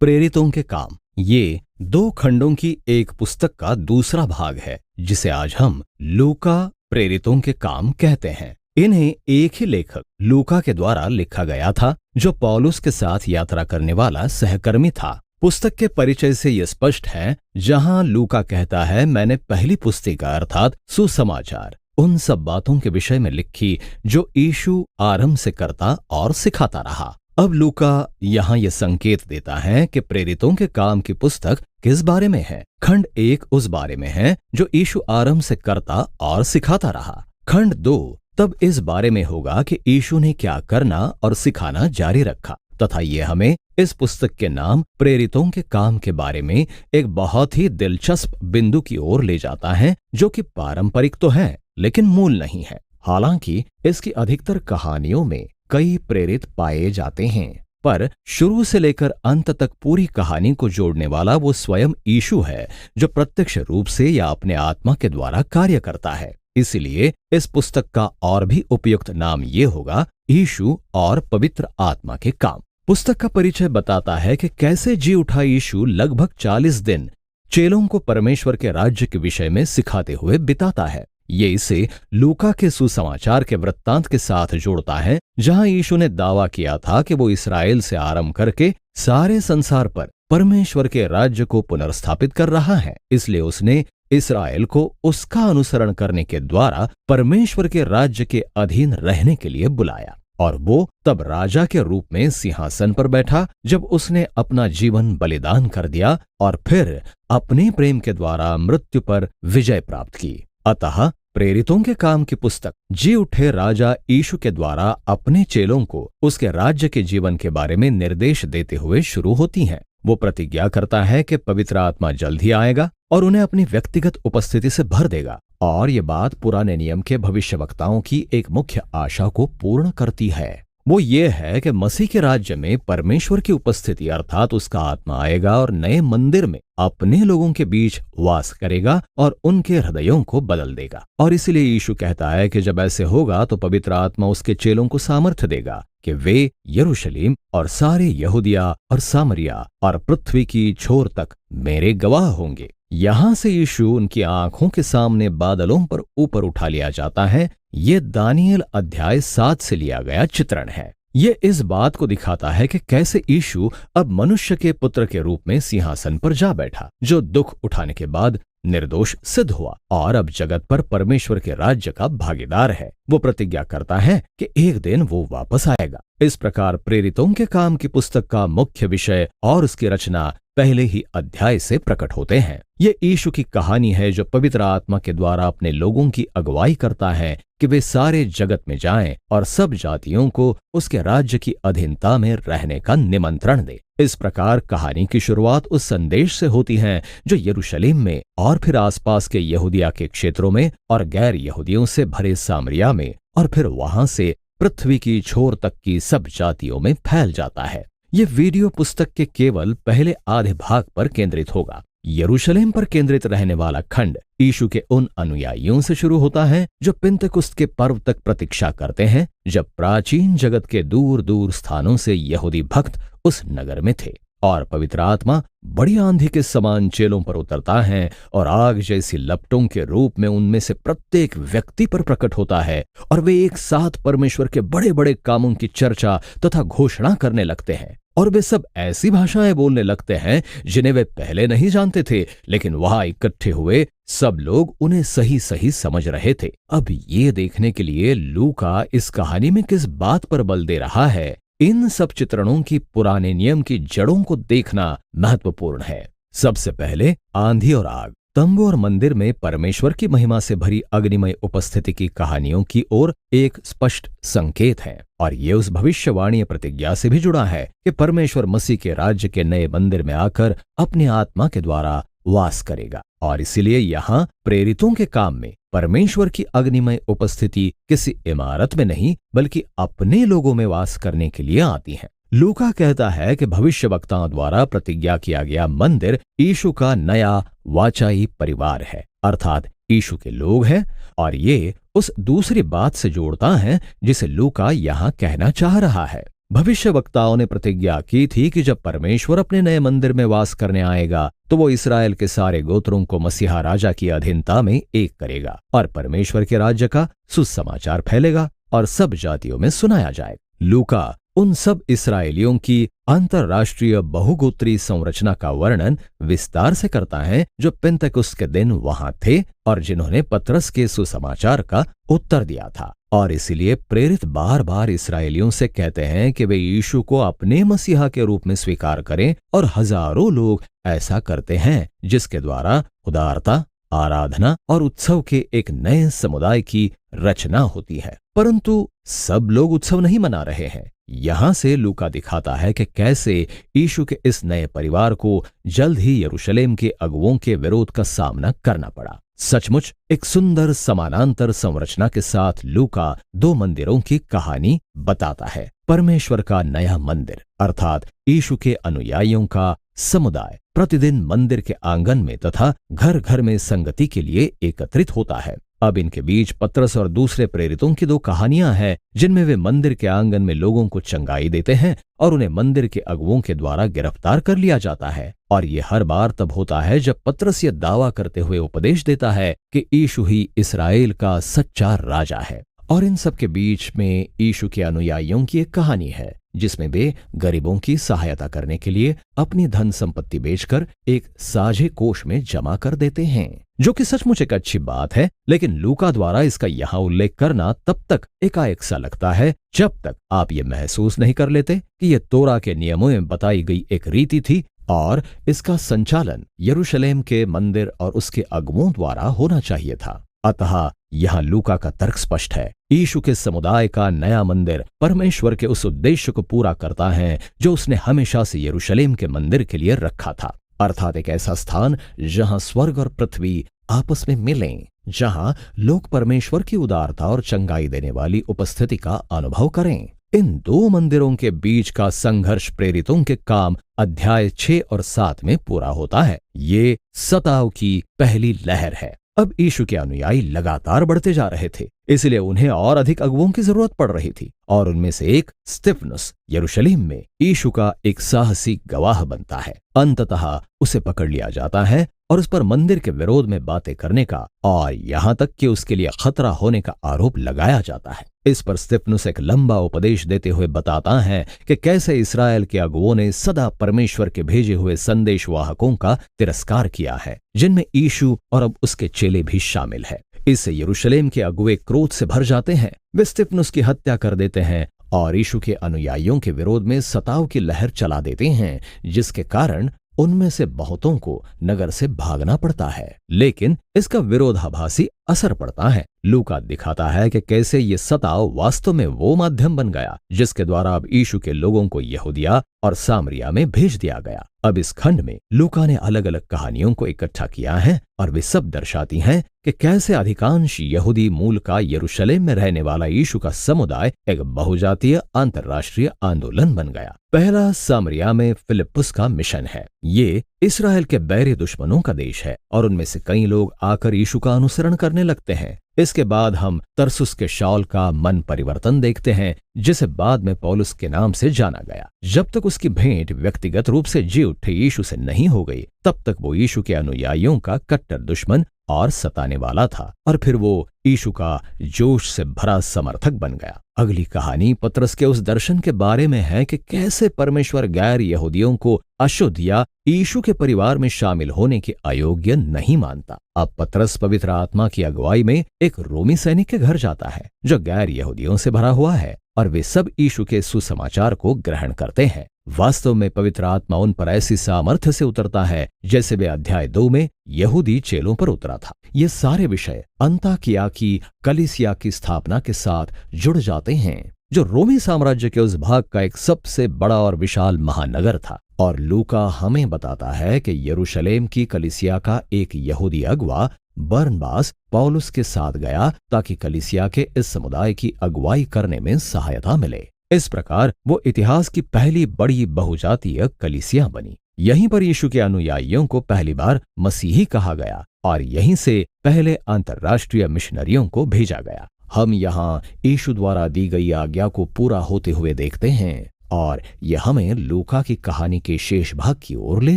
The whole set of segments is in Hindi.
प्रेरितों के काम। ये 2 खंडों की एक पुस्तक का दूसरा भाग है, जिसे आज हम लूका प्रेरितों के काम कहते हैं। इन्हें एक ही लेखक लूका के द्वारा लिखा गया था, जो पौलुस के साथ यात्रा करने वाला सहकर्मी था। पुस्तक के परिचय से यह स्पष्ट है, जहां लूका कहता है, मैंने पहली पुस्तिका अर्थात सुसमाचार उन सब बातों के विषय में लिखी जो यीशु आरंभ से करता और सिखाता रहा। अब लूका यहाँ यह संकेत देता है कि प्रेरितों के काम की पुस्तक किस बारे में है। खंड 1 उस बारे में है जो यीशु आरंभ से करता और सिखाता रहा। खंड 2 तब इस बारे में होगा कि यीशु ने क्या करना और सिखाना जारी रखा, तथा ये हमें इस पुस्तक के नाम प्रेरितों के काम के बारे में एक बहुत ही दिलचस्प बिंदु की ओर ले जाता है, जो कि पारंपरिक तो है लेकिन मूल नहीं है। हालांकि इसकी अधिकतर कहानियों में कई प्रेरित पाए जाते हैं, पर शुरू से लेकर अंत तक पूरी कहानी को जोड़ने वाला वो स्वयं यीशु है, जो प्रत्यक्ष रूप से या अपने आत्मा के द्वारा कार्य करता है। इसलिए इस पुस्तक का और भी उपयुक्त नाम ये होगा, यीशु और पवित्र आत्मा के काम। पुस्तक का परिचय बताता है कि कैसे जी उठा यीशु लगभग 40 दिन चेलों को परमेश्वर के राज्य के विषय में सिखाते हुए बिताता है। ये इसे लूका के सुसमाचार के वृत्तांत के साथ जोड़ता है, जहां यीशु ने दावा किया था कि वो इस्राएल से आरंभ करके सारे संसार पर परमेश्वर के राज्य को पुनर्स्थापित कर रहा है। इसलिए उसने इस्राएल को उसका अनुसरण करने के द्वारा परमेश्वर के राज्य के अधीन रहने के लिए बुलाया, और वो तब राजा के रूप में सिंहासन पर बैठा जब उसने अपना जीवन बलिदान कर दिया और फिर अपने प्रेम के द्वारा मृत्यु पर विजय प्राप्त की। अतः प्रेरितों के काम की पुस्तक जी उठे राजा यीशु के द्वारा अपने चेलों को उसके राज्य के जीवन के बारे में निर्देश देते हुए शुरू होती हैं। वो प्रतिज्ञा करता है कि पवित्र आत्मा जल्द ही आएगा और उन्हें अपनी व्यक्तिगत उपस्थिति से भर देगा, और ये बात पुराने नियम के भविष्यवक्ताओं की एक मुख्य आशा को पूर्ण करती है। वो ये है कि मसीह के राज्य में परमेश्वर की उपस्थिति अर्थात उसका आत्मा आएगा और नए मंदिर में अपने लोगों के बीच वास करेगा और उनके हृदयों को बदल देगा। और इसलिए यीशु कहता है कि जब ऐसे होगा तो पवित्र आत्मा उसके चेलों को सामर्थ्य देगा कि वे यरूशलेम और सारे यहूदिया और सामरिया और पृथ्वी की छोर तक मेरे गवाह होंगे। यहां से यीशु उनकी आंखों के सामने बादलों पर ऊपर उठा लिया जाता है। ये दानियेल अध्याय 7 से लिया गया चित्रण है। ये इस बात को दिखाता है कि कैसे यीशु अब मनुष्य के पुत्र के रूप में सिंहासन पर जा बैठा, जो दुख उठाने के बाद निर्दोष सिद्ध हुआ और अब जगत पर परमेश्वर के राज्य का भागीदार है। वो प्रतिज्ञा करता है कि एक दिन वो वापस आएगा। इस प्रकार प्रेरितों के काम की पुस्तक का मुख्य विषय और उसकी रचना पहले ही अध्याय से प्रकट होते हैं। ये यीशु की कहानी है, जो पवित्र आत्मा के द्वारा अपने लोगों की अगुवाई करता है कि वे सारे जगत में जाएं और सब जातियों को उसके राज्य की अधीनता में रहने का निमंत्रण दे। इस प्रकार कहानी की शुरुआत उस संदेश से होती है जो यरूशलेम में और फिर आसपास के यहूदिया के क्षेत्रों में और गैर यहूदियों से भरे सामरिया में और फिर वहां से पृथ्वी की छोर तक की सब जातियों में फैल जाता है। ये वीडियो पुस्तक के केवल पहले आधे भाग पर केंद्रित होगा। यरूशलेम पर केंद्रित रहने वाला खंड यीशु के उन अनुयायियों से शुरू होता है जो पिंतकुस्त के पर्व तक प्रतीक्षा करते हैं, जब प्राचीन जगत के दूर दूर स्थानों से यहूदी भक्त उस नगर में थे और पवित्र आत्मा बड़ी आंधी के समान चेलों पर उतरता है और आग जैसी लपटों के रूप में उनमें से प्रत्येक व्यक्ति पर प्रकट होता है और वे एक साथ परमेश्वर के बड़े बड़े कामों की चर्चा तथा घोषणा करने लगते हैं। और वे सब ऐसी भाषाएं बोलने लगते हैं जिन्हें वे पहले नहीं जानते थे, लेकिन वहां इकट्ठे हुए सब लोग उन्हें सही सही समझ रहे थे। अब ये देखने के लिए लूका इस कहानी में किस बात पर बल दे रहा है, इन सब चित्रणों की पुराने नियम की जड़ों को देखना महत्वपूर्ण है। सबसे पहले आंधी और आग, तंबू और मंदिर में परमेश्वर की महिमा से भरी अग्निमय उपस्थिति की कहानियों की ओर एक स्पष्ट संकेत है, और ये उस भविष्यवाणी प्रतिज्ञा से भी जुड़ा है कि परमेश्वर मसीह के राज्य के नए मंदिर में आकर अपने आत्मा के द्वारा वास करेगा। और इसीलिए यहाँ प्रेरितों के काम में परमेश्वर की अग्निमय उपस्थिति किसी इमारत में नहीं बल्कि अपने लोगों में वास करने के लिए आती है। लूका कहता है कि भविष्यवक्ताओं द्वारा प्रतिज्ञा किया गया मंदिर यीशु का नया वाचाई परिवार है, अर्थात यीशु के लोग हैं, और ये उस दूसरी बात से जोड़ता है जिसे लूका यहाँ कहना चाह रहा है। भविष्यवक्ताओं ने प्रतिज्ञा की थी कि जब परमेश्वर अपने नए मंदिर में वास करने आएगा तो वो इस्राएल के सारे गोत्रों को मसीहा राजा की अधीनता में एक करेगा और परमेश्वर के राज्य का सुसमाचार फैलेगा और सब जातियों में सुनाया जाएगा। लूका उन सब इस्राएलियों की अंतरराष्ट्रीय बहुगोत्रीय संरचना का वर्णन विस्तार से करता है जो पेंतेकुस्त के दिन वहां थे और जिन्होंने पतरस के सुसमाचार का उत्तर दिया था। और इसीलिए प्रेरित बार बार इस्राएलियों से कहते हैं कि वे यीशु को अपने मसीहा के रूप में स्वीकार करें, और हजारों लोग ऐसा करते हैं, जिसके द्वारा उदारता, आराधना और उत्सव के एक नए समुदाय की रचना होती है। परंतु सब लोग उत्सव नहीं मना रहे हैं। यहां से लूका दिखाता है कि कैसे यीशु के इस नए परिवार को जल्द ही यरूशलेम के अगुओं के विरोध का सामना करना पड़ा। सचमुच एक सुंदर समानांतर संरचना के साथ लूका दो मंदिरों की कहानी बताता है। परमेश्वर का नया मंदिर अर्थात यीशु के अनुयायियों का समुदाय प्रतिदिन मंदिर के आंगन में तथा घर घर में संगति के लिए एकत्रित होता है। अब इनके बीच पतरस और दूसरे प्रेरितों की दो कहानियां हैं, जिनमें वे मंदिर के आंगन में लोगों को चंगाई देते हैं और उन्हें मंदिर के अगुओं के द्वारा गिरफ्तार कर लिया जाता है। और ये हर बार तब होता है जब पतरस ये दावा करते हुए उपदेश देता है कि यीशु ही इस्राएल का सच्चा राजा है। और इन सब के बीच में यीशु के अनुयायियों की एक कहानी है, जिसमें वे गरीबों की सहायता करने के लिए अपनी धन संपत्ति बेचकर एक साझे कोष में जमा कर देते हैं, जो कि सचमुच एक अच्छी बात है। लेकिन लूका द्वारा इसका यहाँ उल्लेख करना तब तक एकाएक सा लगता है जब तक आप ये महसूस नहीं कर लेते कि ये तोरा के नियमों में बताई गई एक रीति थी और इसका संचालन यरूशलेम के मंदिर और उसके अगुओं द्वारा होना चाहिए था। अतः यहाँ लूका का तर्क स्पष्ट है। यीशु के समुदाय का नया मंदिर परमेश्वर के उस उद्देश्य को पूरा करता है जो उसने हमेशा से यरूशलेम के मंदिर के लिए रखा था, अर्थात एक ऐसा स्थान जहां स्वर्ग और पृथ्वी आपस में मिलें, जहां लोग परमेश्वर की उदारता और चंगाई देने वाली उपस्थिति का अनुभव करें। इन दो मंदिरों के बीच का संघर्ष प्रेरितों के काम अध्याय 6 और 7 में पूरा होता है। ये सताव की पहली लहर है। अब यीशु के अनुयायी लगातार बढ़ते जा रहे थे, इसलिए उन्हें और अधिक अगुओं की जरूरत पड़ रही थी। और उनमें से एक स्तिफनुस यरूशलेम में यीशु का एक साहसी गवाह बनता है। अंततः उसे पकड़ लिया जाता है और उस पर मंदिर के विरोध में बातें करने का और यहाँ तक कि उसके लिए खतरा होने का आरोप लगाया जाता है। इस पर स्तिफनुस एक लंबा उपदेश देते हुए बताता है कि कैसे इस्राएल के अगुओं ने सदा परमेश्वर के भेजे हुए संदेशवाहकों का तिरस्कार किया है, जिनमें यीशु और अब उसके चेले भी शामिल है। इससे यरूशलेम के अगुए क्रोध से भर जाते हैं। वे स्तिफनुस की हत्या कर देते हैं और यीशु के अनुयायियों के विरोध में सताव की लहर चला देते हैं, जिसके कारण उनमें से बहुतों को नगर से भागना पड़ता है। लेकिन इसका विरोधाभासी असर पड़ता है। लूका दिखाता है कि कैसे ये सताव वास्तव में वो माध्यम बन गया जिसके द्वारा अब यीशु के लोगों को यहूदिया और सामरिया में भेज दिया गया। अब इस खंड में लूका ने अलग अलग कहानियों को इकट्ठा किया है और वे सब दर्शाती हैं कि कैसे अधिकांश यहूदी मूल का यरूशलेम में रहने वाला यीशु का समुदाय एक बहुजातीय अंतर्राष्ट्रीय आंदोलन बन गया। पहला सामरिया में फिलिप्पुस का मिशन है। ये इस्राएल के बैरी दुश्मनों का देश है और उनमें से कई लोग आकर यीशु का अनुसरण करने लगते हैं। इसके बाद हम तरसुस के शाऊल का मन परिवर्तन देखते हैं, जिसे बाद में पौलुस के नाम से जाना गया। जब तक उसकी भेंट व्यक्तिगत रूप से जी उठे यीशु से नहीं हो गई, तब तक वो यीशु के अनुयायियों का कट्टर दुश्मन और सताने वाला था, और फिर वो यीशु का जोश से भरा समर्थक बन गया। अगली कहानी पतरस के उस दर्शन के बारे में है कि कैसे परमेश्वर गैर यहूदियों को अशुद्ध या यीशु के परिवार में शामिल होने के अयोग्य नहीं मानता। अब पतरस पवित्र आत्मा की अगुवाई में एक रोमी सैनिक के घर जाता है जो गैर यहूदियों से भरा हुआ है, और वे सब यीशु के सुसमाचार को ग्रहण करते हैं। वास्तव में पवित्र आत्मा उन पर ऐसी सामर्थ्य से उतरता है जैसे वे अध्याय 2 में यहूदी चेलों पर उतरा था। ये सारे विषय अंताकिया की कलीसिया की स्थापना के साथ जुड़ जाते हैं, जो रोमी साम्राज्य के उस भाग का एक सबसे बड़ा और विशाल महानगर था। और लूका हमें बताता है कि यरूशलेम की कलीसिया का एक यहूदी अगुवा बरनबास पौलुस के साथ गया ताकि कलीसिया के इस समुदाय की अगुवाई करने में सहायता मिले। इस प्रकार वो इतिहास की पहली बड़ी बहुजातीय कलीसिया बनी। यहीं पर यीशु के अनुयायियों को पहली बार मसीही कहा गया और यहीं से पहले अंतर्राष्ट्रीय मिशनरियों को भेजा गया। हम यहाँ यीशु द्वारा दी गई आज्ञा को पूरा होते हुए देखते हैं और यह हमें लूका की कहानी के शेष भाग की ओर ले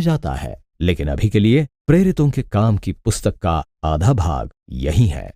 जाता है। लेकिन अभी के लिए प्रेरितों के काम की पुस्तक का आधा भाग यही है।